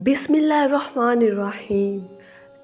بسم اللہ الرحمن الرحیم۔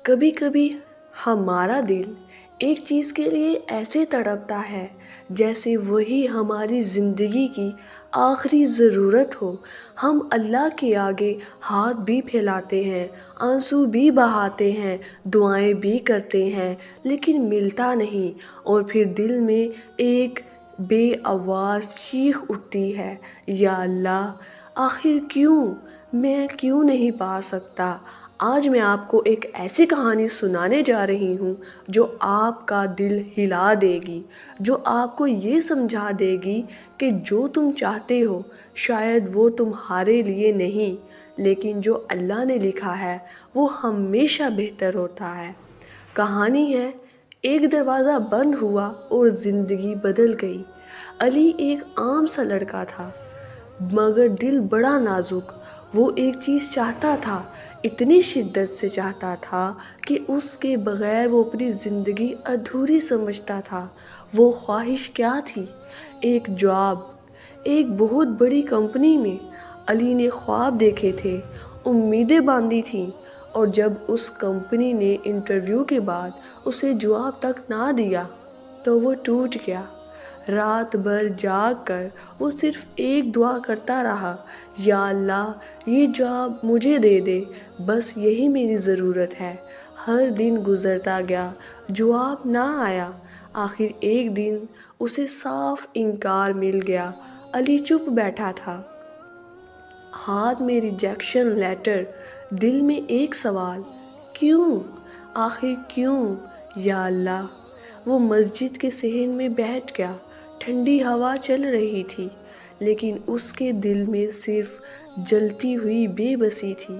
کبھی کبھی ہمارا دل ایک چیز کے لیے ایسے تڑپتا ہے جیسے وہی ہماری زندگی کی آخری ضرورت ہو۔ ہم اللہ کے آگے ہاتھ بھی پھیلاتے ہیں، آنسو بھی بہاتے ہیں، دعائیں بھی کرتے ہیں، لیکن ملتا نہیں۔ اور پھر دل میں ایک بے آواز چیخ اٹھتی ہے، یا اللہ، آخر کیوں؟ میں کیوں نہیں پا سکتا؟ آج میں آپ کو ایک ایسی کہانی سنانے جا رہی ہوں جو آپ کا دل ہلا دے گی، جو آپ کو یہ سمجھا دے گی کہ جو تم چاہتے ہو شاید وہ تمہارے لیے نہیں، لیکن جو اللہ نے لکھا ہے وہ ہمیشہ بہتر ہوتا ہے۔ کہانی ہے، ایک دروازہ بند ہوا اور زندگی بدل گئی۔ علی ایک عام سا لڑکا تھا، مگر دل بڑا نازک۔ وہ ایک چیز چاہتا تھا، اتنی شدت سے چاہتا تھا کہ اس کے بغیر وہ اپنی زندگی ادھوری سمجھتا تھا۔ وہ خواہش کیا تھی؟ ایک جاب، ایک بہت بڑی کمپنی میں۔ علی نے خواب دیکھے تھے، امیدیں باندھی تھیں، اور جب اس کمپنی نے انٹرویو کے بعد اسے جواب تک نہ دیا تو وہ ٹوٹ گیا۔ رات بھر جاگ کر وہ صرف ایک دعا کرتا رہا، یا اللہ، یہ جاب مجھے دے دے، بس یہی میری ضرورت ہے۔ ہر دن گزرتا گیا، جواب نہ آیا۔ آخر ایک دن اسے صاف انکار مل گیا۔ علی چپ بیٹھا تھا، ہاتھ میں ریجیکشن لیٹر، دل میں ایک سوال، کیوں؟ آخر کیوں؟ یا اللہ۔ وہ مسجد کے صحن میں بیٹھ گیا۔ ٹھنڈی ہوا چل رہی تھی، لیکن اس کے دل میں صرف جلتی ہوئی بے بسی تھی۔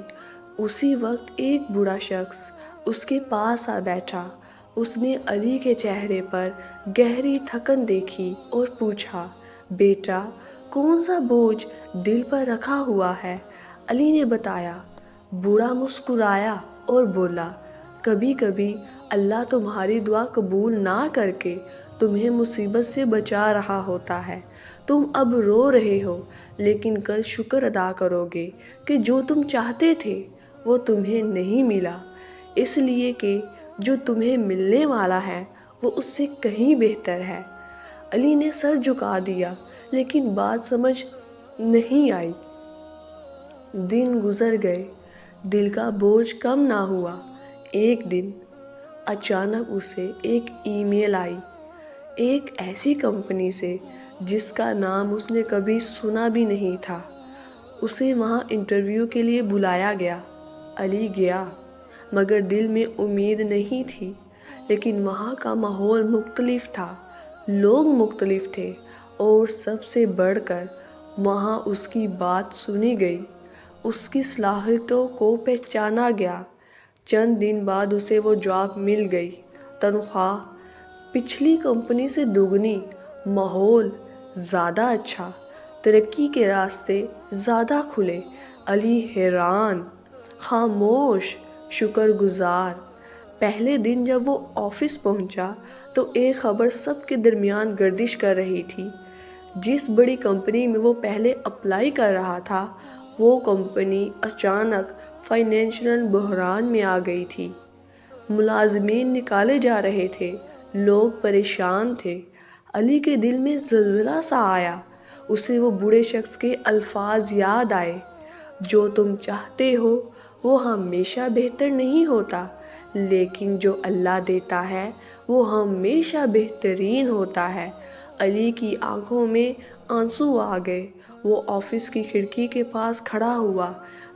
اسی وقت ایک بوڑھا شخص اس کے پاس آ بیٹھا۔ اس نے علی کے چہرے پر گہری تھکن دیکھی اور پوچھا، بیٹا، کون سا بوجھ دل پر رکھا ہوا ہے؟ علی نے بتایا۔ بوڑھا مسکرایا اور بولا، کبھی کبھی اللہ تمہاری دعا قبول نہ کر کے تمہیں مصیبت سے بچا رہا ہوتا ہے۔ تم اب رو رہے ہو، لیکن کل شکر ادا کرو گے کہ جو تم چاہتے تھے وہ تمہیں نہیں ملا، اس لیے کہ جو تمہیں ملنے والا ہے وہ اس سے کہیں بہتر ہے۔ علی نے سر جھکا دیا، لیکن بات سمجھ نہیں آئی۔ دن گزر گئے، دل کا بوجھ کم نہ ہوا۔ ایک دن اچانک اسے ایک ای میل آئی، ایک ایسی کمپنی سے جس کا نام اس نے کبھی سنا بھی نہیں تھا۔ اسے وہاں انٹرویو کے لیے بلایا گیا۔ علی گیا، مگر دل میں امید نہیں تھی۔ لیکن وہاں کا ماحول مختلف تھا، لوگ مختلف تھے، اور سب سے بڑھ کر وہاں اس کی بات سنی گئی، اس کی صلاحیتوں کو پہچانا گیا۔ چند دن بعد اسے وہ جاب مل گئی، تنخواہ پچھلی کمپنی سے دوگنی، ماحول زیادہ اچھا، ترقی کے راستے زیادہ کھلے۔ علی حیران، خاموش، شکر گزار۔ پہلے دن جب وہ آفس پہنچا تو ایک خبر سب کے درمیان گردش کر رہی تھی۔ جس بڑی کمپنی میں وہ پہلے اپلائی کر رہا تھا، وہ کمپنی اچانک فائنینشیل بحران میں آ گئی تھی۔ ملازمین نکالے جا رہے تھے، لوگ پریشان تھے۔ علی کے دل میں زلزلہ سا آیا۔ اسے وہ بوڑھے شخص کے الفاظ یاد آئے، جو تم چاہتے ہو وہ ہمیشہ بہتر نہیں ہوتا، لیکن جو اللہ دیتا ہے وہ ہمیشہ بہترین ہوتا ہے۔ علی کی آنکھوں میں آنسو آ گئے۔ وہ آفس کی کھڑکی کے پاس کھڑا ہوا،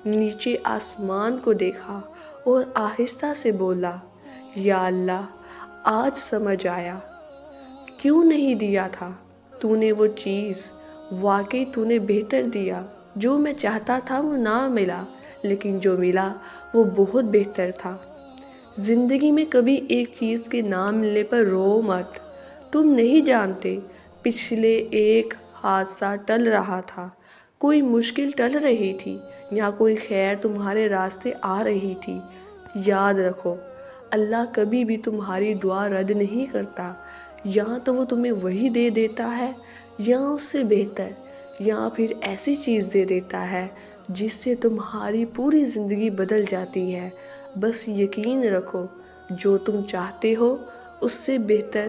نیچے آسمان کو دیکھا اور آہستہ سے بولا، یا اللہ، آج سمجھ آیا کیوں نہیں دیا تھا تو نے وہ چیز۔ واقعی تو نے بہتر دیا۔ جو میں چاہتا تھا وہ نہ ملا، لیکن جو ملا وہ بہت بہتر تھا۔ زندگی میں کبھی ایک چیز کے نہ ملنے پر رو مت۔ تم نہیں جانتے، پچھلے ایک حادثہ ٹل رہا تھا، کوئی مشکل ٹل رہی تھی، یا کوئی خیر تمہارے راستے آ رہی تھی۔ یاد رکھو، اللہ کبھی بھی تمہاری دعا رد نہیں کرتا۔ یا تو وہ تمہیں وہی دے دیتا ہے، یا اس سے بہتر، یا پھر ایسی چیز دے دیتا ہے جس سے تمہاری پوری زندگی بدل جاتی ہے۔ بس یقین رکھو، جو تم چاہتے ہو اس سے بہتر